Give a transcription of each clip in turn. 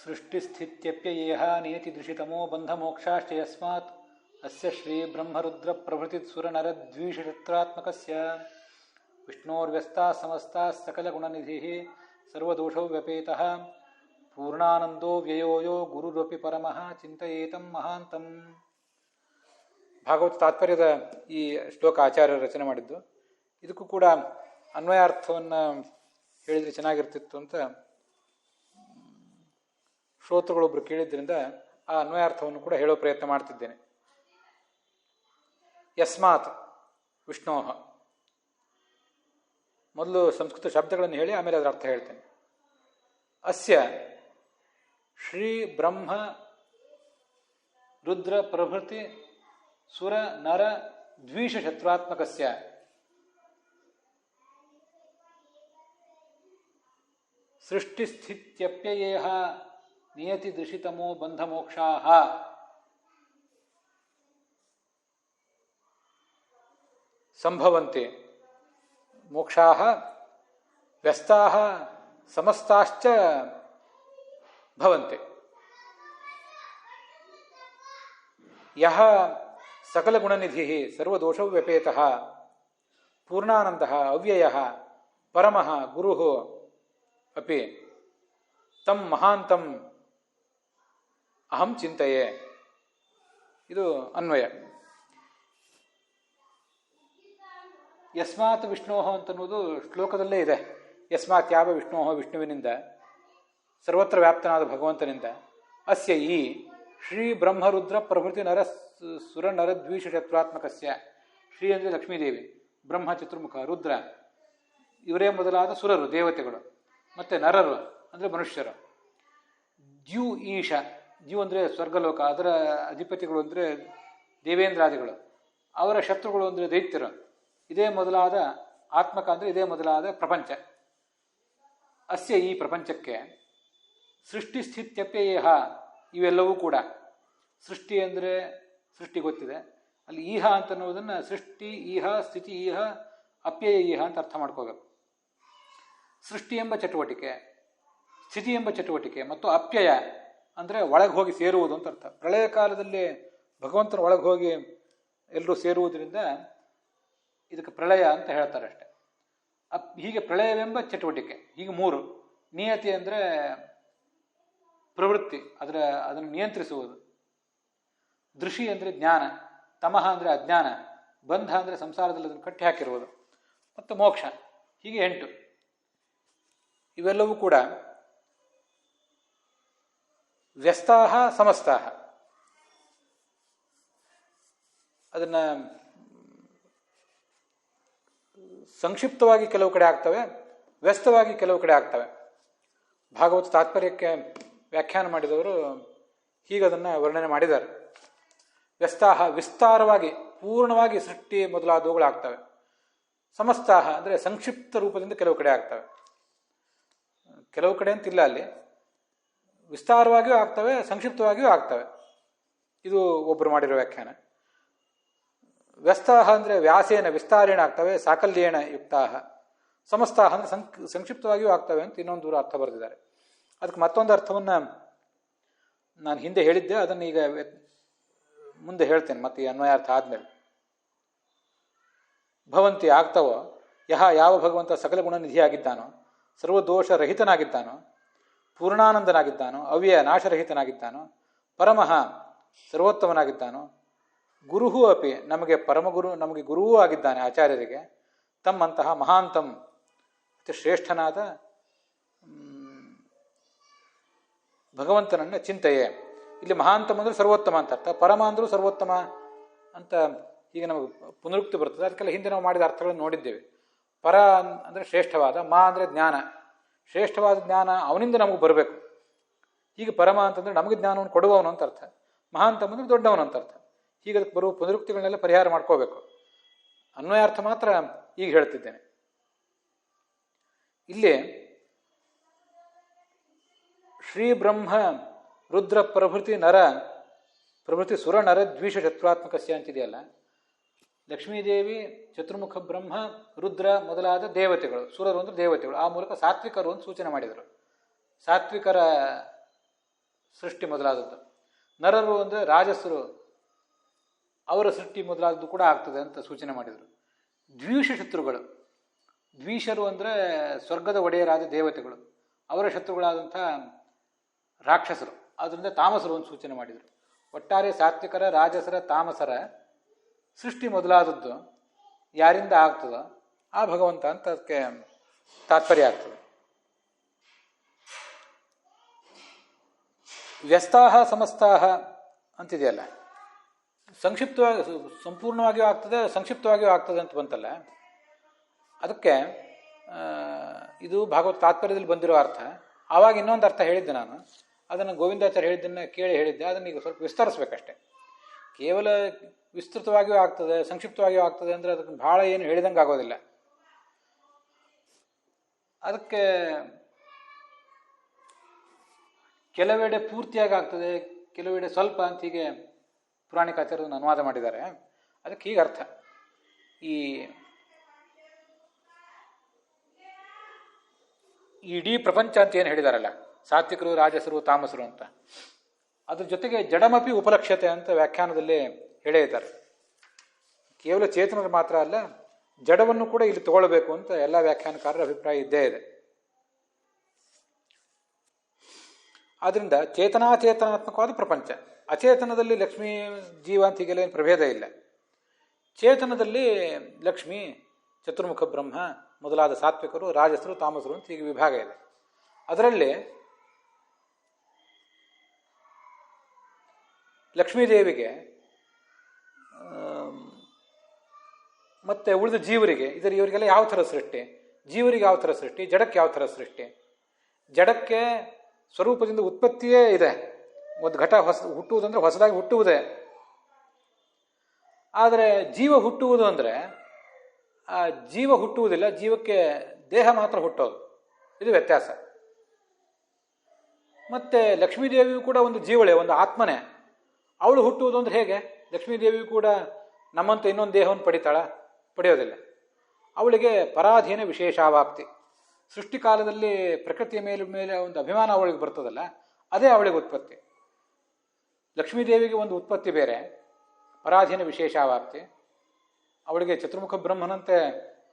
ಸೃಷ್ಟಿಸ್ಥಿತ್ಯಪ್ಯಯೇಹ ನಿಯತಿದೃಶಿತಮೋ ಬಂಧಮೋಕ್ಷಾಶ್ಚ ಯಸ್ಮಾತ್ ಅಸ್ಯ ಶ್ರೀ ಬ್ರಹ್ಮರುದ್ರ ಪ್ರಭೃತಿ ಸುರನರದ್ವೀಷಶತ್ರಾತ್ಮಕಸ್ಯ ವಿಷ್ಣೋರ್ವ್ಯಸ್ತಾಃ ಸಮಸ್ತಾಃ ಸಕಲಗುಣನಿಧಿಃ ಸರ್ವದೋಷೋ ವ್ಯಪೇತಃ ಪೂರ್ಣಾನಂದೋ ವ್ಯಯೋ ಯೋ ಗುರುರಪಿ ಪರಮಃ ಚಿಂತಯೇತಂ ಮಹಾಂತಂ. ಭಾಗವತ ತಾತ್ಪರ್ಯದ ಈ ಶ್ಲೋಕ ಆಚಾರ್ಯರು ರಚನೆ ಮಾಡಿದ್ದು. ಇದಕ್ಕೂ ಕೂಡ ಅನ್ವಯಾರ್ಥವನ್ನು ಹೇಳಿದರೆ ಚೆನ್ನಾಗಿರ್ತಿತ್ತು ಅಂತ ಶ್ರೋತೃಗಳೊಬ್ಬರು ಕೇಳಿದ್ದರಿಂದ ಆ ಅನ್ವಯಾರ್ಥವನ್ನು ಕೂಡ ಹೇಳೋ ಪ್ರಯತ್ನ ಮಾಡ್ತಿದ್ದೇನೆ. ಯಸ್ಮಾತ್ ವಿಷ್ಣೋಹ, ಮೊದಲು ಸಂಸ್ಕೃತ ಶಬ್ದಗಳನ್ನು ಹೇಳಿ ಆಮೇಲೆ ಅದರ ಅರ್ಥ ಹೇಳ್ತೇನೆ. ಅಸ್ಯ ಶ್ರೀ ಬ್ರಹ್ಮ ರುದ್ರ ಪ್ರಭೃತಿ ಸುರ ನರ ದ್ವೀಷ ಶತ್ರುತ್ಮಕಸ್ಯ ಸೃಷ್ಟಿಸ್ಥಿತ್ಯಪ್ಯಯೇಹ ನಿಯತಿ ದೃಶಿತಮೋ ಬಂಧಮೋಕ್ಷಾಃ ಸಂಭವಂತೆ ಮೋಕ್ಷಾಃ ವ್ಯಸ್ತಾಃ ಸಮಸ್ತಾಶ್ಚ ಭವಂತೆ. ಯಃ ಸಕಲಗುಣನಿಧಿಃ ಸರ್ವದೋಷವ್ಯಪೇತಃ ಪೂರ್ಣಾನಂದಃ ಅವ್ಯಯಃ ಪರಮಃ ಗುರುಃ ಅಪಿ ತಂ ಮಹಾಂತಂ ಅಹಂ ಚಿಂತೆಯೇ. ಇದು ಅನ್ವಯ. ಯಸ್ಮಾತ್ ವಿಷ್ಣೋಹ ಅಂತನ್ನುವುದು ಶ್ಲೋಕದಲ್ಲೇ ಇದೆ. ಯಸ್ಮಾತ್ ಯಾವ ವಿಷ್ಣೋಹ, ವಿಷ್ಣುವಿನಿಂದ, ಸರ್ವತ್ರ ವ್ಯಾಪ್ತನಾದ ಭಗವಂತನಿಂದ, ಅಸ್ಯ ಈ ಶ್ರೀ ಬ್ರಹ್ಮರುದ್ರ ಪ್ರಭೃತಿ ನರ ಸುರ ನರದ್ವೀಷ ಶತ್ರುತ್ಮಕಸ್ಯ, ಶ್ರೀ ಅಂದರೆ ಲಕ್ಷ್ಮೀದೇವಿ, ಬ್ರಹ್ಮ ಚತುರ್ಮುಖ, ರುದ್ರ ಇವರೇ ಮೊದಲಾದ ಸುರರು ದೇವತೆಗಳು, ಮತ್ತು ನರರು ಅಂದರೆ ಮನುಷ್ಯರು, ದ್ಯು ಈಶ, ದ್ಯು ಅಂದರೆ ಸ್ವರ್ಗಲೋಕ, ಅದರ ಅಧಿಪತಿಗಳು ಅಂದರೆ ದೇವೇಂದ್ರಾದಿಗಳು, ಅವರ ಶತ್ರುಗಳು ಅಂದರೆ ದೈತ್ಯರು, ಇದೇ ಮೊದಲಾದ ಆತ್ಮಕ ಅಂದರೆ ಇದೇ ಮೊದಲಾದ ಪ್ರಪಂಚ. ಅಸ್ಯ ಈ ಪ್ರಪಂಚಕ್ಕೆ ಸೃಷ್ಟಿಸ್ಥಿತ್ಯಪ್ಯಯೇಹ ಇವೆಲ್ಲವೂ ಕೂಡ, ಸೃಷ್ಟಿ ಅಂದರೆ ಸೃಷ್ಟಿ ಗೊತ್ತಿದೆ, ಅಲ್ಲಿ ಈಹ ಅಂತನ್ನುವುದನ್ನು ಸೃಷ್ಟಿ ಈಹ ಸ್ಥಿತಿ ಈಹ ಅಪ್ಯಯ ಈಹ ಅಂತ ಅರ್ಥ ಮಾಡ್ಕೋಬೇಕು. ಸೃಷ್ಟಿ ಎಂಬ ಚಟುವಟಿಕೆ, ಸ್ಥಿತಿ ಎಂಬ ಚಟುವಟಿಕೆ ಮತ್ತು ಅಪ್ಯಯ ಅಂದರೆ ಒಳಗೆ ಹೋಗಿ ಸೇರುವುದು ಅಂತ ಅರ್ಥ. ಪ್ರಳಯ ಕಾಲದಲ್ಲಿ ಭಗವಂತನ ಒಳಗೆ ಹೋಗಿ ಎಲ್ಲರೂ ಸೇರುವುದರಿಂದ ಇದಕ್ಕೆ ಪ್ರಳಯ ಅಂತ ಹೇಳ್ತಾರೆ ಅಷ್ಟೆ. ಹೀಗೆ ಪ್ರಳಯವೆಂಬ ಚಟುವಟಿಕೆ, ಹೀಗೆ ಮೂರು. ನಿಯತಿ ಅಂದರೆ ಪ್ರವೃತ್ತಿ, ಅದನ್ನು ನಿಯಂತ್ರಿಸುವುದು. ದೃಷಿ ಅಂದರೆ ಜ್ಞಾನ, ತಮಃ ಅಂದರೆ ಅಜ್ಞಾನ, ಬಂಧ ಅಂದರೆ ಸಂಸಾರದಲ್ಲಿ ಅದನ್ನು ಕಟ್ಟಿ ಹಾಕಿರುವುದು, ಮತ್ತು ಮೋಕ್ಷ. ಹೀಗೆ 8. ಇವೆಲ್ಲವೂ ಕೂಡ ವ್ಯಸ್ತಾಹ ಸಮಸ್ತಾಹ. ಅದನ್ನು ಸಂಕ್ಷಿಪ್ತವಾಗಿ ಕೆಲವು ಕಡೆ ಆಗ್ತವೆ, ವ್ಯಸ್ತವಾಗಿ ಕೆಲವು ಕಡೆ ಆಗ್ತವೆ. ಭಾಗವತ ತಾತ್ಪರ್ಯಕ್ಕೆ ವ್ಯಾಖ್ಯಾನ ಮಾಡಿದವರು ಹೀಗದನ್ನು ವರ್ಣನೆ ಮಾಡಿದ್ದಾರೆ. ವ್ಯಸ್ತಾಹ ವಿಸ್ತಾರವಾಗಿ ಪೂರ್ಣವಾಗಿ ಸೃಷ್ಟಿ ಮೊದಲಾದವುಗಳಾಗ್ತವೆ. ಸಮಸ್ತಾಹ ಅಂದರೆ ಸಂಕ್ಷಿಪ್ತ ರೂಪದಿಂದ ಕೆಲವು ಕಡೆ ಆಗ್ತವೆ. ಕೆಲವು ಕಡೆ ಅಂತಿಲ್ಲ, ಅಲ್ಲಿ ವಿಸ್ತಾರವಾಗಿಯೂ ಆಗ್ತವೆ, ಸಂಕ್ಷಿಪ್ತವಾಗಿಯೂ ಆಗ್ತವೆ. ಇದು ಒಬ್ಬರು ಮಾಡಿರೋ ವ್ಯಾಖ್ಯಾನ. ವ್ಯಸ್ತಾಹ ಅಂದರೆ ವ್ಯಾಸೇನ ವಿಸ್ತಾರೇಣ ಆಗ್ತವೆ, ಸಾಕಲ್ಯೇಣ ಯುಕ್ತಾಹ. ಸಮಸ್ತಾಹ ಅಂದರೆ ಸಂಕ್ಷಿಪ್ತವಾಗಿಯೂ ಆಗ್ತವೆ ಅಂತ ಇನ್ನೊಂದು ಅರ್ಥ ಬರೆದಿದ್ದಾರೆ. ಅದಕ್ಕೆ ಮತ್ತೊಂದು ಅರ್ಥವನ್ನು ನಾನು ಹಿಂದೆ ಹೇಳಿದ್ದೆ, ಅದನ್ನು ಈಗ ಮುಂದೆ ಹೇಳ್ತೇನೆ. ಮತ್ತೆ ಈ ಅನ್ವಯಾರ್ಥ ಆದಮೇಲೆ ಭವಂತಿ ಆಗ್ತವೋ ಯಾವ ಭಗವಂತ ಸಕಲ ಗುಣನಿಧಿಯಾಗಿದ್ದಾನೋ, ಸರ್ವದೋಷ ರಹಿತನಾಗಿದ್ದಾನೋ, ಪೂರ್ಣಾನಂದನಾಗಿದ್ದಾನೋ, ಅವ್ಯಯ ನಾಶರಹಿತನಾಗಿದ್ದಾನೋ, ಪರಮಃ ಸರ್ವೋತ್ತಮನಾಗಿದ್ದಾನೋ, ಗುರುಹೂ ಅಪಿ ನಮಗೆ ಪರಮಗುರು, ನಮಗೆ ಗುರುವೂ ಆಗಿದ್ದಾನೆ ಆಚಾರ್ಯರಿಗೆ, ತಮ್ಮಂತಹ ಮಹಾಂತಂ ಅತಿ ಶ್ರೇಷ್ಠನಾದ ಭಗವಂತನನ್ನ ಚಿಂತೆಯೇ. ಇಲ್ಲಿ ಮಹಾಂತಂ ಅಂದರೆ ಸರ್ವೋತ್ತಮ ಅಂತ ಅರ್ಥ, ಪರಮ ಅಂದರೂ ಸರ್ವೋತ್ತಮ ಅಂತ ಹೀಗೆ ನಮಗೆ ಪುನರುಕ್ತಿ ಬರ್ತದೆ. ಅದಕ್ಕೆಲ್ಲ ಹಿಂದೆ ನಾವು ಮಾಡಿದ ಅರ್ಥಗಳನ್ನು ನೋಡಿದ್ದೇವೆ. ಪರ ಅಂದರೆ ಶ್ರೇಷ್ಠವಾದ, ಮಾ ಅಂದರೆ ಜ್ಞಾನ, ಶ್ರೇಷ್ಠವಾದ ಜ್ಞಾನ ಅವನಿಂದ ನಮಗೆ ಬರಬೇಕು. ಹೀಗೆ ಪರಮ ಅಂತಂದರೆ ನಮಗೆ ಜ್ಞಾನವನ್ನು ಕೊಡುವವನು ಅಂತ ಅರ್ಥ, ಮಹಾಂತಂ ಅಂದರೆ ದೊಡ್ಡವನು ಅಂತ ಅರ್ಥ. ಹೀಗೆ ಅದಕ್ಕೆ ಬರುವ ಪುನರುಕ್ತಿಗಳನ್ನೆಲ್ಲ ಪರಿಹಾರ ಮಾಡ್ಕೋಬೇಕು. ಅನ್ವಯಾರ್ಥ ಮಾತ್ರ ಈಗ ಹೇಳ್ತಿದ್ದೇನೆ. ಇಲ್ಲಿ ಶ್ರೀ ಬ್ರಹ್ಮ ರುದ್ರ ಪ್ರಭೃತಿ ಸುರ ನರ ದ್ವೀಷ ಶತ್ರುತ್ಮಕಸ್ಯ ಅಂತಿದೆಯಲ್ಲ, ಲಕ್ಷ್ಮೀದೇವಿ, ಚತುರ್ಮುಖ ಬ್ರಹ್ಮ, ರುದ್ರ ಮೊದಲಾದ ದೇವತೆಗಳು, ಸುರರು ಅಂದರೆ ದೇವತೆಗಳು, ಆ ಮೂಲಕ ಸಾತ್ವಿಕರು ಅಂತ ಸೂಚನೆ ಮಾಡಿದರು. ಸಾತ್ವಿಕರ ಸೃಷ್ಟಿ ಮೊದಲಾದದ್ದು. ನರರು ಅಂದರೆ ರಾಜಸರು, ಅವರ ಸೃಷ್ಟಿ ಮೊದಲಾದದ್ದು ಕೂಡ ಆಗ್ತದೆ ಅಂತ ಸೂಚನೆ ಮಾಡಿದರು. ದ್ವಿಷ ಶತ್ರುಗಳು, ದ್ವಿಷರು ಅಂದರೆ ಸ್ವರ್ಗದ ಒಡೆಯರಾದ ದೇವತೆಗಳು, ಅವರ ಶತ್ರುಗಳಾದಂಥ ರಾಕ್ಷಸರು, ಆದ್ದರಿಂದ ತಾಮಸರು ಅಂತ ಸೂಚನೆ ಮಾಡಿದರು. ಒಟ್ಟಾರೆ ಸಾತ್ವಿಕರ, ರಾಜಸರ, ತಾಮಸರ ಸೃಷ್ಟಿ ಮೊದಲಾದದ್ದು ಯಾರಿಂದ ಆಗ್ತದೋ ಆ ಭಗವಂತ ಅಂತ ಅದಕ್ಕೆ ತಾತ್ಪರ್ಯ ಆಗ್ತದೆ. ವ್ಯಸ್ತಾಹ ಸಮಸ್ತಾಹ ಅಂತಿದೆಯಲ್ಲ, ಸಂಕ್ಷಿಪ್ತವಾಗಿ ಸಂಪೂರ್ಣವಾಗಿಯೂ ಆಗ್ತದೆ, ಸಂಕ್ಷಿಪ್ತವಾಗಿಯೂ ಆಗ್ತದೆ ಅಂತ ಬಂತಲ್ಲ, ಅದಕ್ಕೆ ಇದು ಭಾಗವತ ತಾತ್ಪರ್ಯದಲ್ಲಿ ಬಂದಿರೋ ಅರ್ಥ. ಆವಾಗ ಇನ್ನೊಂದು ಅರ್ಥ ಹೇಳಿದ್ದೆ ನಾನು, ಅದನ್ನು ಗೋವಿಂದಾಚಾರ್ಯ ಹೇಳಿದ್ದನ್ನು ಕೇಳಿ ಹೇಳಿದ್ದೆ. ಅದನ್ನು ಈಗ ಸ್ವಲ್ಪ ವಿಸ್ತರಿಸ್ಬೇಕಷ್ಟೆ. ಕೇವಲ ವಿಸ್ತೃತವಾಗಿಯೂ ಆಗ್ತದೆ, ಸಂಕ್ಷಿಪ್ತವಾಗಿಯೂ ಆಗ್ತದೆ ಅಂದರೆ ಅದಕ್ಕೆ ಭಾಳ ಏನು ಹೇಳಿದಂಗೆ ಆಗೋದಿಲ್ಲ. ಅದಕ್ಕೆ ಕೆಲವೆಡೆ ಪೂರ್ತಿಯಾಗಿ ಆಗ್ತದೆ, ಕೆಲವೆಡೆ ಸ್ವಲ್ಪ ಅಂತ ಹೀಗೆ ಪುರಾಣಿಕಾಚಾರ್ಯರನ್ನು ಅನುವಾದ ಮಾಡಿದ್ದಾರೆ. ಅದಕ್ಕೆ ಹೀಗೆ ಅರ್ಥ, ಈ ಇಡೀ ಪ್ರಪಂಚ ಅಂತ ಏನು ಹೇಳಿದಾರಲ್ಲ, ಸಾತ್ವಿಕರು, ರಾಜಸರು, ತಾಮಸರು ಅಂತ, ಅದ್ರ ಜೊತೆಗೆ ಜಡಮಪಿ ಉಪಲಕ್ಷ್ಯತೆ ಅಂತ ವ್ಯಾಖ್ಯಾನದಲ್ಲಿ ಹೇಳೇ ಇದ್ದಾರೆ. ಕೇವಲ ಚೇತನರು ಮಾತ್ರ ಅಲ್ಲ, ಜಡವನ್ನು ಕೂಡ ಇಲ್ಲಿ ತಗೊಳ್ಬೇಕು ಅಂತ ಎಲ್ಲ ವ್ಯಾಖ್ಯಾನಕಾರರ ಅಭಿಪ್ರಾಯ ಇದ್ದೇ ಇದೆ. ಆದ್ದರಿಂದ ಚೇತನಾಚೇತನಾತ್ಮಕವಾದ ಪ್ರಪಂಚ, ಅಚೇತನದಲ್ಲಿ ಲಕ್ಷ್ಮೀ ಜೀವ ಅಂತ ಹೀಗೆಲ್ಲ ಏನು ಪ್ರಭೇದ ಇಲ್ಲ. ಚೇತನದಲ್ಲಿ ಲಕ್ಷ್ಮಿ, ಚತುರ್ಮುಖ ಬ್ರಹ್ಮ ಮೊದಲಾದ ಸಾತ್ವಿಕರು, ರಾಜಸರು, ತಾಮಸರು ಅಂತ ಹೀಗೆ ವಿಭಾಗ ಇದೆ. ಅದರಲ್ಲಿ ಲಕ್ಷ್ಮೀದೇವಿಗೆ ಮತ್ತೆ ಉಳಿದ ಜೀವರಿಗೆ, ಇವರಿಗೆಲ್ಲ ಯಾವ ಥರ ಸೃಷ್ಟಿ, ಜೀವರಿಗೆ ಯಾವ ಥರ ಸೃಷ್ಟಿ, ಜಡಕ್ಕೆ ಯಾವ ಥರ ಸೃಷ್ಟಿ. ಜಡಕ್ಕೆ ಸ್ವರೂಪದಿಂದ ಉತ್ಪತ್ತಿಯೇ ಇದೆ, ಒಂದು ಘಟ ಹುಟ್ಟುವುದಂದ್ರೆ ಹೊಸದಾಗಿ ಹುಟ್ಟುವುದೇ. ಆದರೆ ಜೀವ ಹುಟ್ಟುವುದು ಅಂದರೆ ಆ ಜೀವ ಹುಟ್ಟುವುದಿಲ್ಲ, ಜೀವಕ್ಕೆ ದೇಹ ಮಾತ್ರ ಹುಟ್ಟೋದು, ಇದು ವ್ಯತ್ಯಾಸ. ಮತ್ತೆ ಲಕ್ಷ್ಮೀದೇವಿಯು ಕೂಡ ಒಂದು ಜೀವಳೆ, ಒಂದು ಆತ್ಮನೇ. ಅವಳು ಹುಟ್ಟುವುದು ಅಂದ್ರೆ ಹೇಗೆ? ಲಕ್ಷ್ಮೀದೇವಿಯು ಕೂಡ ನಮ್ಮಂತ ಇನ್ನೊಂದು ದೇಹವನ್ನು ಪಡೆಯೋದಿಲ್ಲ. ಅವಳಿಗೆ ಪರಾಧೀನ ವಿಶೇಷಾವಾಪ್ತಿ. ಸೃಷ್ಟಿಕಾಲದಲ್ಲಿ ಪ್ರಕೃತಿಯ ಮೇಲೆ ಒಂದು ಅಭಿಮಾನ ಅವಳಿಗೆ ಬರ್ತದಲ್ಲ, ಅದೇ ಅವಳಿಗೆ ಉತ್ಪತ್ತಿ. ಲಕ್ಷ್ಮೀದೇವಿಗೆ ಒಂದು ಉತ್ಪತ್ತಿ ಬೇರೆ, ಪರಾಧೀನ ವಿಶೇಷಾವಾಪ್ತಿ. ಅವಳಿಗೆ ಚತುರ್ಮುಖ ಬ್ರಹ್ಮನಂತೆ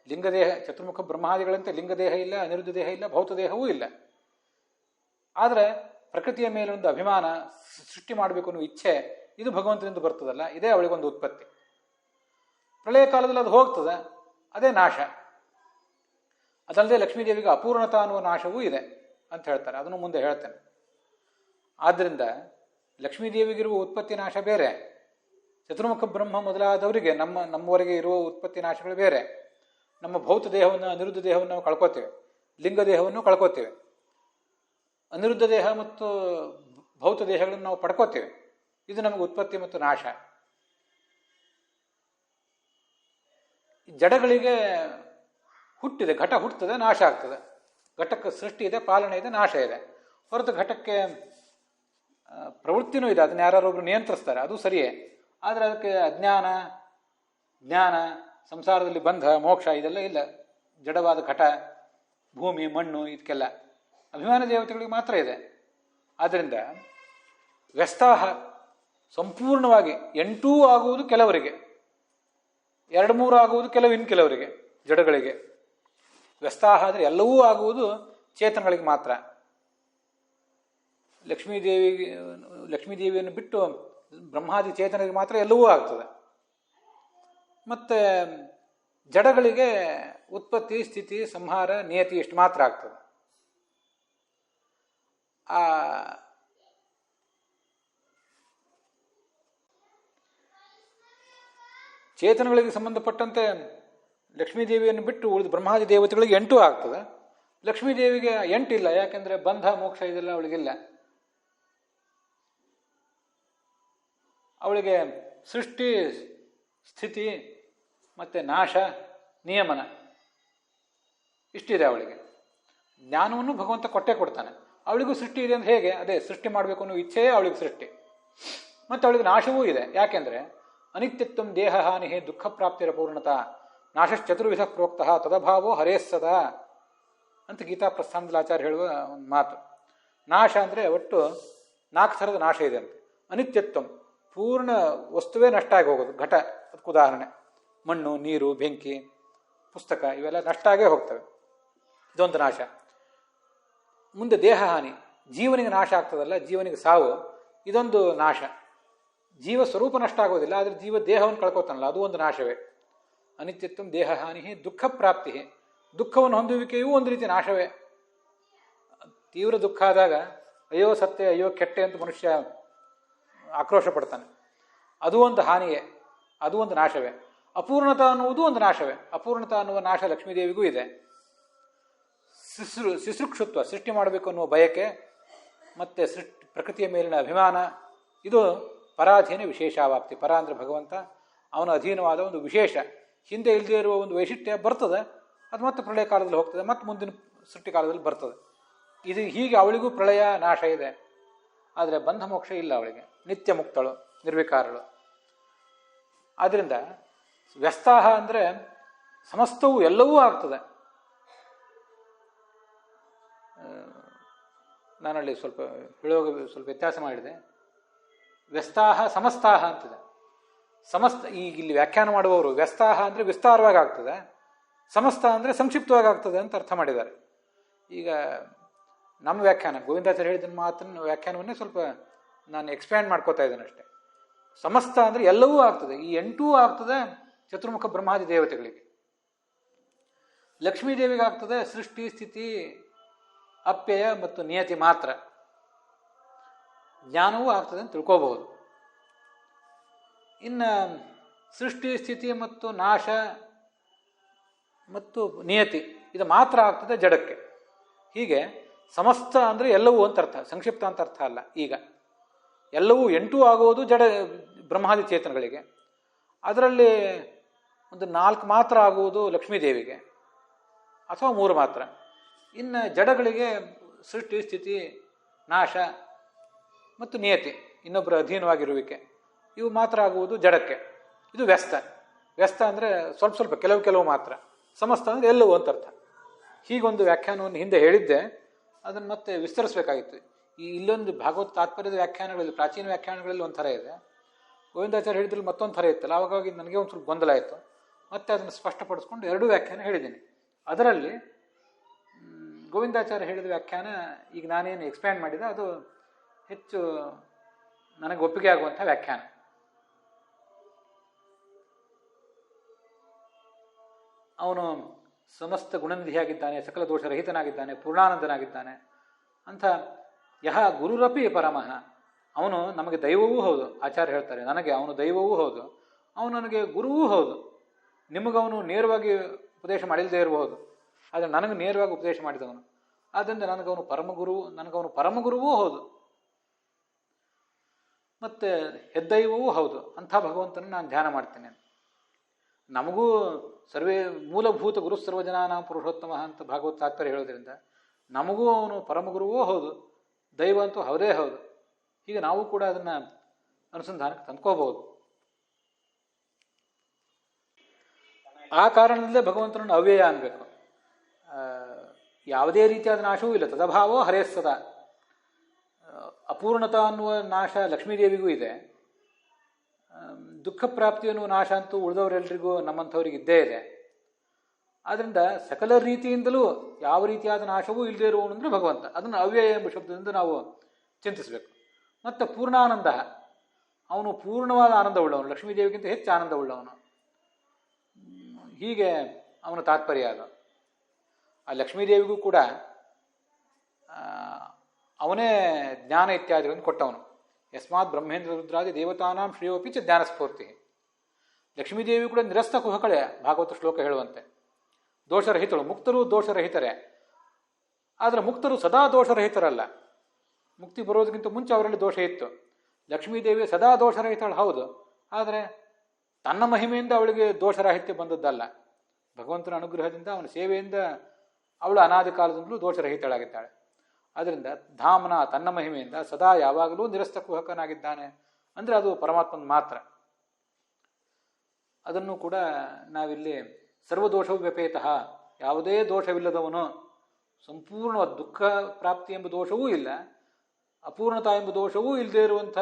ಲಿಂಗದೇಹ, ಚತುರ್ಮುಖ ಬ್ರಹ್ಮಾದಿಗಳಂತೆ ಲಿಂಗದೇಹ ಇಲ್ಲ, ಅನಿರುದ್ಧ ದೇಹ ಇಲ್ಲ, ಭೌತ ದೇಹವೂ ಇಲ್ಲ. ಆದರೆ ಪ್ರಕೃತಿಯ ಮೇಲೆ ಒಂದು ಅಭಿಮಾನ, ಸೃಷ್ಟಿ ಮಾಡಬೇಕು ಅನ್ನೋ ಇಚ್ಛೆ, ಇದು ಭಗವಂತನಿಂದ ಬರ್ತದಲ್ಲ, ಇದೇ ಅವಳಿಗೊಂದು ಉತ್ಪತ್ತಿ. ಪ್ರಳಯ ಕಾಲದಲ್ಲಿ ಅದು ಹೋಗ್ತದೆ, ಅದೇ ನಾಶ. ಅದಲ್ಲದೆ ಲಕ್ಷ್ಮೀದೇವಿಗೆ ಅಪೂರ್ಣತಾ ಅನ್ನುವ ನಾಶವೂ ಇದೆ ಅಂತ ಹೇಳ್ತಾರೆ, ಅದನ್ನು ಮುಂದೆ ಹೇಳ್ತೇನೆ. ಆದ್ದರಿಂದ ಲಕ್ಷ್ಮೀದೇವಿಗಿರುವ ಉತ್ಪತ್ತಿ ನಾಶ ಬೇರೆ, ಚತುರ್ಮುಖ ಬ್ರಹ್ಮ ಮೊದಲಾದವರಿಗೆ ನಮ್ಮವರೆಗೆ ಇರುವ ಉತ್ಪತ್ತಿ ನಾಶಗಳು ಬೇರೆ. ನಮ್ಮ ಭೌತ ದೇಹವನ್ನು, ಅನಿರುದ್ಧ ದೇಹವನ್ನು ನಾವು ಕಳ್ಕೊತೇವೆ, ಲಿಂಗ ದೇಹವನ್ನು ಕಳ್ಕೊತೇವೆ. ಅನಿರುದ್ಧ ದೇಹ ಮತ್ತು ಭೌತ ದೇಹಗಳನ್ನು ನಾವು ಪಡ್ಕೋತೇವೆ, ಇದು ನಮಗೆ ಉತ್ಪತ್ತಿ ಮತ್ತು ನಾಶ. ಜಡಗಳಿಗೆ ಹುಟ್ಟಿದೆ, ಘಟ ಹುಟ್ಟುತ್ತದೆ, ನಾಶ ಆಗ್ತದೆ. ಘಟಕ್ಕೆ ಸೃಷ್ಟಿ ಇದೆ, ಪಾಲನೆ ಇದೆ, ನಾಶ ಇದೆ. ಹೊರತು ಘಟಕ್ಕೆ ಪ್ರವೃತ್ತಿನೂ ಇದೆ, ಅದನ್ನ ಯಾರೊಬ್ರು ನಿಯಂತ್ರಿಸ್ತಾರೆ, ಅದು ಸರಿಯೇ. ಆದರೆ ಅದಕ್ಕೆ ಅಜ್ಞಾನ, ಜ್ಞಾನ, ಸಂಸಾರದಲ್ಲಿ ಬಂಧ, ಮೋಕ್ಷ ಇದೆಲ್ಲ ಇಲ್ಲ. ಜಡವಾದ ಘಟ, ಭೂಮಿ, ಮಣ್ಣು ಇದಕ್ಕೆಲ್ಲ ಅಭಿಮಾನ ದೇವತೆಗಳಿಗೆ ಮಾತ್ರ ಇದೆ. ಆದ್ದರಿಂದ ವ್ಯಸ್ತಾಹ ಸಂಪೂರ್ಣವಾಗಿ 8 ಆಗುವುದು ಕೆಲವರಿಗೆ, 2-3 ಆಗುವುದು ಇನ್ನು ಕೆಲವರಿಗೆ, ಜಡಗಳಿಗೆ. ವ್ಯಸ್ತಾಹ ಆದರೆ ಎಲ್ಲವೂ ಆಗುವುದು ಚೇತನಗಳಿಗೆ ಮಾತ್ರ. ಲಕ್ಷ್ಮೀದೇವಿಯನ್ನು ಬಿಟ್ಟು ಬ್ರಹ್ಮಾದಿ ಚೇತನರಿಗೆ ಮಾತ್ರ ಎಲ್ಲವೂ ಆಗ್ತದೆ. ಮತ್ತೆ ಜಡಗಳಿಗೆ ಉತ್ಪತ್ತಿ, ಸ್ಥಿತಿ, ಸಂಹಾರ, ನಿಯತಿ ಇಷ್ಟು ಮಾತ್ರ ಆಗ್ತದೆ. ಆ ಚೇತನಗಳಿಗೆ ಸಂಬಂಧಪಟ್ಟಂತೆ ಲಕ್ಷ್ಮೀದೇವಿಯನ್ನು ಬಿಟ್ಟು ಉಳಿದ ಬ್ರಹ್ಮಾದಿ ದೇವತೆಗಳಿಗೆ 8 ಆಗ್ತದೆ. ಲಕ್ಷ್ಮೀದೇವಿಗೆ 8 ಇಲ್ಲ, ಯಾಕೆಂದ್ರೆ ಬಂಧ, ಮೋಕ್ಷ ಇದೆಲ್ಲ ಅವಳಿಗಿಲ್ಲ. ಅವಳಿಗೆ ಸೃಷ್ಟಿ, ಸ್ಥಿತಿ ಮತ್ತು ನಾಶ, ನಿಯಮನ ಇಷ್ಟಿದೆ ಅವಳಿಗೆ. ಜ್ಞಾನವನ್ನು ಭಗವಂತ ಕೊಡ್ತಾನೆ. ಅವಳಿಗೂ ಸೃಷ್ಟಿ ಇದೆ ಅಂದ್ರೆ ಹೇಗೆ? ಅದೇ ಸೃಷ್ಟಿ ಮಾಡಬೇಕು ಅನ್ನೋ ಇಚ್ಛೆಯೇ ಅವಳಿಗೆ ಸೃಷ್ಟಿ. ಮತ್ತು ಅವಳಿಗೆ ನಾಶವೂ ಇದೆ, ಯಾಕೆಂದರೆ ಅನಿತ್ಯತ್ವಂ ದೇಹ ಹಾನಿ ದುಃಖ ಪ್ರಾಪ್ತಿರ ಪೂರ್ಣತಾ ನಾಶಶ್ಚತುರ್ವಿಧ ಪ್ರೋಕ್ತಃ ತದಭಾವೋ ಹರೇಸ್ಸದಾ ಅಂತ ಗೀತಾ ಪ್ರಸ್ಥಾನದಲ್ಲಿ ಆಚಾರ್ಯ ಹೇಳುವ ಒಂದು ಮಾತು. ನಾಶ ಅಂದರೆ ಒಟ್ಟು 4 ಥರದ ನಾಶ ಇದೆ ಅಂತೆ. ಅನಿತ್ಯತ್ವಂ, ಪೂರ್ಣ ವಸ್ತುವೇ ನಷ್ಟ ಆಗಿ ಹೋಗೋದು. ಘಟ ಅದಕ್ಕೆ ಉದಾಹರಣೆ. ಮಣ್ಣು, ನೀರು, ಬೆಂಕಿ, ಪುಸ್ತಕ ಇವೆಲ್ಲ ನಷ್ಟ ಆಗೇ ಹೋಗ್ತವೆ. ಇದೊಂದು ನಾಶ. ಮುಂದೆ ದೇಹ ಹಾನಿ, ಜೀವನಿಗೆ ನಾಶ ಆಗ್ತದಲ್ಲ, ಜೀವನಿಗೆ ಸಾವು, ಇದೊಂದು ನಾಶ. ಜೀವ ಸ್ವರೂಪ ನಷ್ಟ ಆಗೋದಿಲ್ಲ, ಆದರೆ ಜೀವ ದೇಹವನ್ನು ಕಳ್ಕೊತಾನಲ್ಲ, ಅದು ಒಂದು ನಾಶವೇ. ಅನಿತ್ಯತ್ವಂ ದೇಹ ಹಾನಿ, ದುಃಖ ಪ್ರಾಪ್ತಿ, ದುಃಖವನ್ನು ಹೊಂದುವಿಕೆಯೂ ಒಂದು ರೀತಿ ನಾಶವೇ. ತೀವ್ರ ದುಃಖ ಆದಾಗ ಅಯ್ಯೋ ಸತ್ಯ, ಅಯ್ಯೋ ಕೆಟ್ಟೆ ಅಂತ ಮನುಷ್ಯ ಆಕ್ರೋಶ ಪಡ್ತಾನೆ, ಅದು ಒಂದು ಹಾನಿಯೇ, ಅದು ಒಂದು ನಾಶವೇ. ಅಪೂರ್ಣತಾ ಅನ್ನುವುದು ಒಂದು ನಾಶವೇ. ಅಪೂರ್ಣತಾ ಅನ್ನುವ ನಾಶ ಲಕ್ಷ್ಮೀದೇವಿಗೂ ಇದೆ. ಶಿಶೃಕ್ಷುತ್ವ, ಸೃಷ್ಟಿ ಮಾಡಬೇಕು ಅನ್ನುವ ಬಯಕೆ, ಮತ್ತು ಪ್ರಕೃತಿಯ ಮೇಲಿನ ಅಭಿಮಾನ, ಇದು ಪರಾಧೀನ ವಿಶೇಷಾವಾಪ್ತಿ. ಪರ ಅಂದರೆ ಭಗವಂತ, ಅವನ ಅಧೀನವಾದ ಒಂದು ವಿಶೇಷ, ಹಿಂದೆ ಇಲ್ಲದೇ ಇರುವ ಒಂದು ವೈಶಿಷ್ಟ್ಯ ಬರ್ತದೆ, ಅದು ಮತ್ತೆ ಪ್ರಳಯ ಕಾಲದಲ್ಲಿ ಹೋಗ್ತದೆ, ಮತ್ತು ಮುಂದಿನ ಸೃಷ್ಟಿ ಕಾಲದಲ್ಲಿ ಬರ್ತದೆ. ಇದು ಹೀಗೆ ಅವಳಿಗೂ ಪ್ರಳಯ ನಾಶ ಇದೆ. ಆದರೆ ಬಂಧ ಮೋಕ್ಷ ಇಲ್ಲ ಅವಳಿಗೆ, ನಿತ್ಯ ಮುಕ್ತಳು, ನಿರ್ವಿಕಾರಳು. ಆದ್ದರಿಂದ ವ್ಯಸ್ತಾಹ ಅಂದರೆ ಸಮಸ್ತವೂ ಎಲ್ಲವೂ ಆಗ್ತದೆ. ನಾನಲ್ಲಿ ಸ್ವಲ್ಪ ಹೇಳುವಾಗ ಸ್ವಲ್ಪ ವ್ಯತ್ಯಾಸ ಮಾಡಿದೆ. ವ್ಯಸ್ತಾಹ ಸಮಸ್ತಾಹ ಅಂತಿದೆ. ಈಗ ಇಲ್ಲಿ ವ್ಯಾಖ್ಯಾನ ಮಾಡುವವರು ವ್ಯಸ್ತಾಹ ಅಂದರೆ ವಿಸ್ತಾರವಾಗಿ ಆಗ್ತದೆ, ಸಮಸ್ತ ಅಂದರೆ ಸಂಕ್ಷಿಪ್ತವಾಗಿ ಆಗ್ತದೆ ಅಂತ ಅರ್ಥ ಮಾಡಿದ್ದಾರೆ. ಈಗ ನಮ್ಮ ವ್ಯಾಖ್ಯಾನ, ಗೋವಿಂದಾಚಾರ್ಯ ಹೇಳಿದ ಮಾತನ್ನು ವ್ಯಾಖ್ಯಾನವನ್ನೇ ಸ್ವಲ್ಪ ನಾನು ಎಕ್ಸ್ಪ್ಯಾಂಡ್ ಮಾಡ್ಕೋತಾ ಇದ್ದೇನೆ ಅಷ್ಟೇ. ಸಮಸ್ತ ಅಂದರೆ ಎಲ್ಲವೂ ಆಗ್ತದೆ, ಈ 8 ಆಗ್ತದೆ ಚತುರ್ಮುಖ ಬ್ರಹ್ಮಾದಿ ದೇವತೆಗಳಿಗೆ. ಲಕ್ಷ್ಮೀದೇವಿಗೆ ಆಗ್ತದೆ ಸೃಷ್ಟಿ, ಸ್ಥಿತಿ, ಅಪ್ಯಯ ಮತ್ತು ನಿಯತಿ ಮಾತ್ರ. ಜ್ಞಾನವೂ ಆಗ್ತದೆ ಅಂತ ತಿಳ್ಕೋಬಹುದು. ಇನ್ನು ಸೃಷ್ಟಿ, ಸ್ಥಿತಿ ಮತ್ತು ನಾಶ ಮತ್ತು ನಿಯತಿ ಇದು ಮಾತ್ರ ಆಗ್ತದೆ ಜಡಕ್ಕೆ. ಹೀಗೆ ಸಮಸ್ತ ಅಂದರೆ ಎಲ್ಲವೂ ಅಂತ ಅರ್ಥ, ಸಂಕ್ಷಿಪ್ತ ಅಂತ ಅರ್ಥ ಅಲ್ಲ. ಈಗ ಎಲ್ಲವೂ 8 ಆಗುವುದು ಜಡ ಬ್ರಹ್ಮಾದಿ ಚೇತನಗಳಿಗೆ, ಅದರಲ್ಲಿ ಒಂದು 4 ಮಾತ್ರ ಆಗುವುದು ಲಕ್ಷ್ಮೀದೇವಿಗೆ, ಅಥವಾ 3 ಮಾತ್ರ. ಇನ್ನು ಜಡಗಳಿಗೆ ಸೃಷ್ಟಿ, ಸ್ಥಿತಿ, ನಾಶ ಮತ್ತು ನಿಯತಿ, ಇನ್ನೊಬ್ಬರ ಅಧೀನವಾಗಿರುವಿಕೆ, ಇವು ಮಾತ್ರ ಆಗುವುದು ಜಡಕ್ಕೆ. ಇದು ವ್ಯಸ್ತ. ವ್ಯಸ್ತ ಅಂದರೆ ಸ್ವಲ್ಪ ಸ್ವಲ್ಪ, ಕೆಲವು ಮಾತ್ರ. ಸಮಸ್ತ ಅಂದರೆ ಎಲ್ಲವೂ ಅಂತ ಅರ್ಥ. ಹೀಗೊಂದು ವ್ಯಾಖ್ಯಾನವನ್ನು ಹಿಂದೆ ಹೇಳಿದ್ದೆ, ಅದನ್ನು ಮತ್ತೆ ವಿಸ್ತರಿಸಬೇಕಾಗಿತ್ತು. ಇಲ್ಲೊಂದು ಭಾಗವತ ತಾತ್ಪರ್ಯದ ವ್ಯಾಖ್ಯಾನಗಳಲ್ಲಿ, ಪ್ರಾಚೀನ ವ್ಯಾಖ್ಯಾನಗಳಲ್ಲಿ ಒಂಥರ ಇದೆ, ಗೋವಿಂದಾಚಾರ್ಯ ಹೇಳಿದ್ರಲ್ಲಿ ಮತ್ತೊಂದು ಥರ ಇತ್ತಲ್ಲ, ಆವಾಗಾಗಿ ನನಗೆ ಒಂದು ಸ್ವಲ್ಪ ಗೊಂದಲ ಆಯಿತು. ಮತ್ತೆ ಅದನ್ನು ಸ್ಪಷ್ಟಪಡಿಸ್ಕೊಂಡು 2 ವ್ಯಾಖ್ಯಾನ ಹೇಳಿದ್ದೀನಿ. ಅದರಲ್ಲಿ ಗೋವಿಂದಾಚಾರ್ಯ ಹೇಳಿದ ವ್ಯಾಖ್ಯಾನ ಈಗ ನಾನೇನು ಎಕ್ಸ್ಪ್ಯಾಂಡ್ ಮಾಡಿದೆ ಅದು ಹೆಚ್ಚು ನನಗೆ ಒಪ್ಪಿಗೆ ಆಗುವಂಥ ವ್ಯಾಖ್ಯಾನ. ಅವನು ಸಮಸ್ತ ಗುಣನಿಧಿಯಾಗಿದ್ದಾನೆ, ಸಕಲ ದೋಷರಹಿತನಾಗಿದ್ದಾನೆ, ಪೂರ್ಣಾನಂದನಾಗಿದ್ದಾನೆ ಅಂತ. ಯಹ ಗುರುರಪಿ ಪರಮಃ, ಅವನು ನಮಗೆ ದೈವವೂ ಹೌದು. ಆಚಾರ್ಯ ಹೇಳ್ತಾರೆ, ನನಗೆ ಅವನು ದೈವವೂ ಹೌದು, ಅವನು ನನಗೆ ಗುರುವೂ ಹೌದು. ನಿಮಗವನು ನೇರವಾಗಿ ಉಪದೇಶ ಮಾಡಿಲ್ಲದೆ ಇರಬಹುದು, ಆದರೆ ನನಗೆ ನೇರವಾಗಿ ಉಪದೇಶ ಮಾಡಿದವನು. ಆದ್ದರಿಂದ ನನಗವನು ಪರಮಗುರುವೂ ಹೌದು, ಮತ್ತು ಹೆದ್ದೈವವೂ ಹೌದು. ಅಂಥ ಭಗವಂತನ ನಾನು ಧ್ಯಾನ ಮಾಡ್ತೇನೆ. ನಮಗೂ ಮೂಲಭೂತ ಗುರು ಸರ್ವಜನಾನಾಂ ಪುರುಷೋತ್ತಮ ಅಂತ ಭಾಗವತ ತಾತ್ಪರ್ಯ ಹೇಳೋದ್ರಿಂದ ನಮಗೂ ಅವನು ಪರಮಗುರುವೂ ಹೌದು, ದೈವ ಅಂತೂ ಹೌದೇ ಹೌದು. ಹೀಗೆ ನಾವು ಕೂಡ ಅದನ್ನು ಅನುಸಂಧಾನಕ್ಕೆ ತಂದ್ಕೋಬಹುದು. ಆ ಕಾರಣದಲ್ಲೇ ಭಗವಂತನನ್ನು ಅವ್ಯಯ ಅನ್ಬೇಕು. ಯಾವುದೇ ರೀತಿಯಾದ ನಾಶವೂ ಇಲ್ಲ. ತದಭಾವೋ ಹರೇಸ್ಸದ. ಅಪೂರ್ಣತಾ ಅನ್ನುವ ನಾಶ ಲಕ್ಷ್ಮೀದೇವಿಗೂ ಇದೆ. ದುಃಖ ಪ್ರಾಪ್ತಿ ಅನ್ನುವ ನಾಶ ಅಂತೂ ಉಳಿದವರೆಲ್ಲರಿಗೂ, ನಮ್ಮಂಥವ್ರಿಗೆ ಇದ್ದೇ ಇದೆ. ಆದ್ದರಿಂದ ಸಕಲ ರೀತಿಯಿಂದಲೂ ಯಾವ ರೀತಿಯಾದ ನಾಶವೂ ಇಲ್ಲದೇ ಇರುವವನು ಅಂದರೆ ಭಗವಂತ. ಅದನ್ನು ಅವ್ಯಯ ಎಂಬ ಶಬ್ದದಿಂದ ನಾವು ಚಿಂತಿಸಬೇಕು. ಮತ್ತು ಪೂರ್ಣಾನಂದ, ಅವನು ಪೂರ್ಣವಾದ ಆನಂದ ಉಳ್ಳವನು, ಲಕ್ಷ್ಮೀದೇವಿಗಿಂತ ಹೆಚ್ಚು ಆನಂದ ಉಳ್ಳವನು. ಹೀಗೆ ಅವನ ತಾತ್ಪರ್ಯ ಅದು. ಆ ಲಕ್ಷ್ಮೀದೇವಿಗೂ ಕೂಡ ಅವನೇ ಜ್ಞಾನ ಇತ್ಯಾದಿಗಳನ್ನು ಕೊಟ್ಟವನು. ಯಸ್ಮಾತ್ ಬ್ರಹ್ಮೇಂದ್ರ ರುದ್ರಾದಿ ದೇವತಾನಾಂ ಶ್ರೇಯೋಪಿ ಚ ಜ್ಞಾನಸ್ಫೂರ್ತಿ. ಲಕ್ಷ್ಮೀದೇವಿ ಕೂಡ ನಿರಸ್ತ ಕುಹಕಳೆ, ಭಾಗವತ ಶ್ಲೋಕ ಹೇಳುವಂತೆ. ದೋಷರಹಿತಳು. ಮುಕ್ತರು ದೋಷರಹಿತರೇ, ಆದರೆ ಮುಕ್ತರು ಸದಾ ದೋಷರಹಿತರಲ್ಲ. ಮುಕ್ತಿ ಬರೋದಕ್ಕಿಂತ ಮುಂಚೆ ಅವರಲ್ಲಿ ದೋಷ ಇತ್ತು. ಲಕ್ಷ್ಮೀದೇವಿ ಸದಾ ದೋಷರಹಿತಳು ಹೌದು, ಆದರೆ ತನ್ನ ಮಹಿಮೆಯಿಂದ ಅವಳಿಗೆ ದೋಷರಾಹಿತ್ಯ ಬಂದದ್ದಲ್ಲ. ಭಗವಂತನ ಅನುಗ್ರಹದಿಂದ, ಅವನ ಸೇವೆಯಿಂದ ಅವಳು ಅನಾದಿ ಕಾಲದಿಂದಲೂ ದೋಷರಹಿತಳಾಗಿದ್ದಾಳೆ. ಆದ್ದರಿಂದ ಧಾಮನ ತನ್ನ ಮಹಿಮೆಯಿಂದ ಸದಾ ಯಾವಾಗಲೂ ನಿರಸ್ತ ಕುಹಕನಾಗಿದ್ದಾನೆ ಅಂದರೆ ಅದು ಪರಮಾತ್ಮನ ಮಾತ್ರ. ಅದನ್ನು ಕೂಡ ನಾವಿಲ್ಲಿ ಸರ್ವದೋಷವು ವ್ಯಪೇತಃ, ಯಾವುದೇ ದೋಷವಿಲ್ಲದವನು, ಸಂಪೂರ್ಣ ದುಃಖ ಪ್ರಾಪ್ತಿ ಎಂಬ ದೋಷವೂ ಇಲ್ಲ, ಅಪೂರ್ಣತಾ ಎಂಬ ದೋಷವೂ ಇಲ್ಲದೆ ಇರುವಂಥ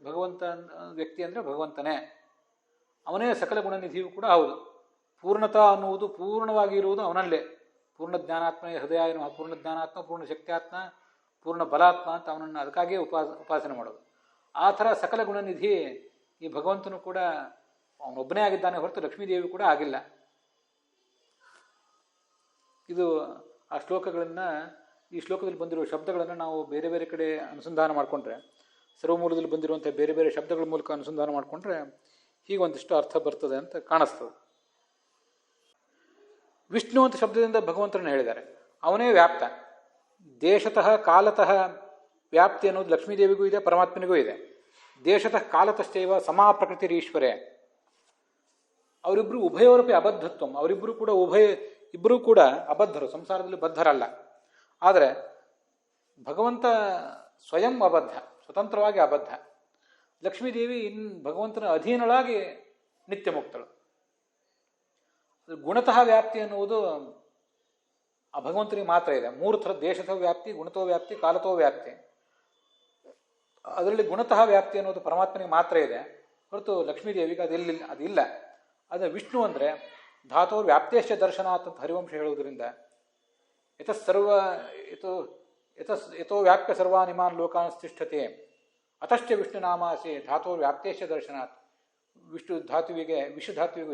ಭಗವಂತ ವ್ಯಕ್ತಿ ಅಂದರೆ ಭಗವಂತನೇ. ಅವನೇ ಸಕಲ ಗುಣನಿಧಿಯೂ ಕೂಡ ಹೌದು. ಪೂರ್ಣತಾ ಅನ್ನುವುದು ಪೂರ್ಣವಾಗಿ ಇರುವುದು ಅವನಲ್ಲೇ. ಪೂರ್ಣ ಜ್ಞಾನಾತ್ಮ ಹೃದಯ ಎನ್ನುವ ಪೂರ್ಣ ಜ್ಞಾನಾತ್ಮ, ಪೂರ್ಣ ಶಕ್ತಿಯಾತ್ಮ, ಪೂರ್ಣ ಬಲಾತ್ಮ ಅಂತ ಅವನನ್ನು ಅದಕ್ಕಾಗಿಯೇ ಉಪಾಸನೆ ಮಾಡೋದು. ಆ ಥರ ಸಕಲ ಗುಣನಿಧಿ ಈ ಭಗವಂತನು ಕೂಡ ಅವನೊಬ್ಬನೇ ಆಗಿದ್ದಾನೆ ಹೊರತು ಲಕ್ಷ್ಮೀದೇವಿ ಕೂಡ ಆಗಿಲ್ಲ. ಇದು ಆ ಶ್ಲೋಕಗಳನ್ನು, ಈ ಶ್ಲೋಕದಲ್ಲಿ ಬಂದಿರುವ ಶಬ್ದಗಳನ್ನು ನಾವು ಬೇರೆ ಬೇರೆ ಕಡೆ ಅನುಸಂಧಾನ ಮಾಡಿಕೊಂಡ್ರೆ, ಸರ್ವಮೂಲದಲ್ಲಿ ಬಂದಿರುವಂಥ ಬೇರೆ ಬೇರೆ ಶಬ್ದಗಳ ಮೂಲಕ ಅನುಸಂಧಾನ ಮಾಡಿಕೊಂಡ್ರೆ ಹೀಗೊಂದಿಷ್ಟು ಅರ್ಥ ಬರ್ತದೆ ಅಂತ ಕಾಣಿಸ್ತದೆ. ವಿಷ್ಣು ಅಂತ ಶಬ್ದದಿಂದ ಭಗವಂತರನ್ನು ಹೇಳಿದ್ದಾರೆ. ಅವನೇ ವ್ಯಾಪ್ತ. ದೇಶತಃ ಕಾಲತಃ ವ್ಯಾಪ್ತಿ ಅನ್ನೋದು ಲಕ್ಷ್ಮೀದೇವಿಗೂ ಇದೆ, ಪರಮಾತ್ಮನಿಗೂ ಇದೆ. ದೇಶತಃ ಕಾಲತಶ್ಚೈವ ಸಮಾ ಪ್ರಕೃತಿರೀಶ್ವರೇ. ಅವರಿಬ್ಬರು ಉಭಯವರಪಿ ಅಬದ್ಧತ್ವಂ. ಅವರಿಬ್ಬರು ಕೂಡ ಇಬ್ಬರೂ ಕೂಡ ಅಬದ್ಧರು, ಸಂಸಾರದಲ್ಲಿ ಬದ್ಧರಲ್ಲ. ಆದರೆ ಭಗವಂತ ಸ್ವಯಂ ಅಬದ್ಧ, ಸ್ವತಂತ್ರವಾಗಿ ಅಬದ್ಧ. ಲಕ್ಷ್ಮೀದೇವಿ ಭಗವಂತನ ಅಧೀನಳಾಗಿ ನಿತ್ಯ ಮುಕ್ತಳು. ಗುಣತಃ ವ್ಯಾಪ್ತಿ ಅನ್ನುವುದು ಆ ಭಗವಂತನಿಗೆ ಮಾತ್ರ ಇದೆ. ಮೂರು ಥರ: ದೇಶತಃ ವ್ಯಾಪ್ತಿ, ಗುಣತೋ ವ್ಯಾಪ್ತಿ, ಕಾಲತೋ ವ್ಯಾಪ್ತಿ. ಅದರಲ್ಲಿ ಗುಣತಃ ವ್ಯಾಪ್ತಿ ಅನ್ನೋದು ಪರಮಾತ್ಮನಿಗೆ ಮಾತ್ರ ಇದೆ ಹೊರತು ಲಕ್ಷ್ಮೀದೇವಿಗೆ ಅದಿಲ್ಲ. ಅದು ವಿಷ್ಣು ಅಂದರೆ ಧಾತೋರ್ ವ್ಯಾಪ್ತೇಶ್ಚ ದರ್ಶನಾತ್ ಅಂತ ಹರಿವಂಶ ಹೇಳುವುದರಿಂದ ಯಥೋ ವ್ಯಾಪ್ಯ ಸರ್ವಾನಿಮಾನ್ ಲೋಕಾನ್ ತಿಷ್ಠತೆ ಅತಶ್ಚ ವಿಷ್ಣು ನಾಮಾಸಿ ಧಾತೋರ್ ವ್ಯಾಪ್ತೇಶ್ಚ ದರ್ಶನಾತ್. ವಿಷ್ಣು ಧಾತುವಿಗೆ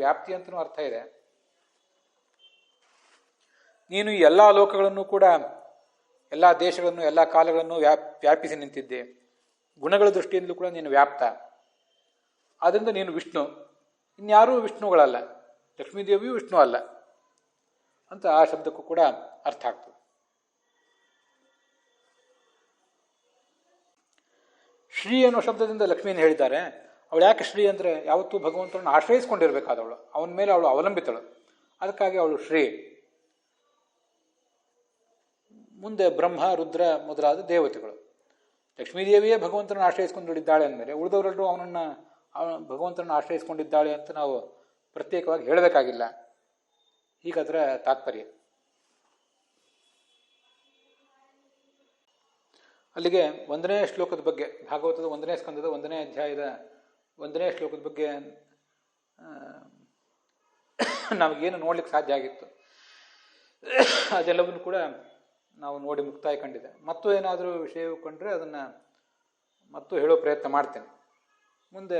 ವ್ಯಾಪ್ತಿ ಅಂತಲೂ ಅರ್ಥ ಇದೆ. ನೀನು ಈ ಎಲ್ಲ ಲೋಕಗಳನ್ನು ಕೂಡ, ಎಲ್ಲ ದೇಶಗಳನ್ನು, ಎಲ್ಲ ಕಾಲಗಳನ್ನು ವ್ಯಾಪಿಸಿ ನಿಂತಿದ್ದೆ. ಗುಣಗಳ ದೃಷ್ಟಿಯಿಂದಲೂ ಕೂಡ ನೀನು ವ್ಯಾಪ್ತ. ಆದ್ದರಿಂದ ನೀನು ವಿಷ್ಣು, ಇನ್ಯಾರೂ ವಿಷ್ಣುಗಳಲ್ಲ, ಲಕ್ಷ್ಮೀದೇವಿಯೂ ವಿಷ್ಣು ಅಲ್ಲ ಅಂತ ಆ ಶಬ್ದಕ್ಕೂ ಕೂಡ ಅರ್ಥ ಆಗ್ತದೆ. ಶ್ರೀ ಅನ್ನೋ ಶಬ್ದದಿಂದ ಲಕ್ಷ್ಮಿಯನ್ನು ಹೇಳಿದ್ದಾರೆ. ಅವಳು ಯಾಕೆ ಶ್ರೀ ಅಂದರೆ ಯಾವತ್ತೂ ಭಗವಂತನನ್ನು ಆಶ್ರಯಿಸ್ಕೊಂಡಿರಬೇಕಾದವಳು, ಅವನ ಮೇಲೆ ಅವಳು ಅವಲಂಬಿತಳು. ಅದಕ್ಕಾಗಿ ಅವಳು ಶ್ರೀ. ಮುಂದೆ ಬ್ರಹ್ಮ, ರುದ್ರ ಮೊದಲಾದ ದೇವತೆಗಳು. ಲಕ್ಷ್ಮೀದೇವಿಯೇ ಭಗವಂತನನ್ನು ಆಶ್ರಯಿಸ್ಕೊಂಡಿದ್ದಾಳೆ ಅಂದಮೇಲೆ ಉಳಿದವರೆಲ್ಲರೂ ಭಗವಂತನನ್ನು ಆಶ್ರಯಿಸ್ಕೊಂಡಿದ್ದಾಳೆ ಅಂತ ನಾವು ಪ್ರತ್ಯೇಕವಾಗಿ ಹೇಳಬೇಕಾಗಿಲ್ಲ. ಹೀಗದರ ತಾತ್ಪರ್ಯ. ಅಲ್ಲಿಗೆ 1ನೇ ಶ್ಲೋಕದ ಬಗ್ಗೆ, ಭಾಗವತದ 1ನೇ ಸ್ಕಂದದ 1ನೇ ಅಧ್ಯಾಯದ 1ನೇ ಶ್ಲೋಕದ ಬಗ್ಗೆ ನಮಗೇನು ನೋಡ್ಲಿಕ್ಕೆ ಸಾಧ್ಯ ಆಗಿತ್ತು ಅದೆಲ್ಲವನ್ನು ಕೂಡ ನಾವು ನೋಡಿ ಮುಕ್ತಾಯ ಕಂಡಿದೆ. ಮತ್ತು ಏನಾದರೂ ವಿಷಯ ಕಂಡ್ರೆ ಅದನ್ನು ಮತ್ತು ಹೇಳೋ ಪ್ರಯತ್ನ ಮಾಡ್ತೇನೆ. ಮುಂದೆ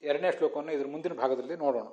2ನೇ ಶ್ಲೋಕವನ್ನು ಇದರ ಮುಂದಿನ ಭಾಗದಲ್ಲಿ ನೋಡೋಣ.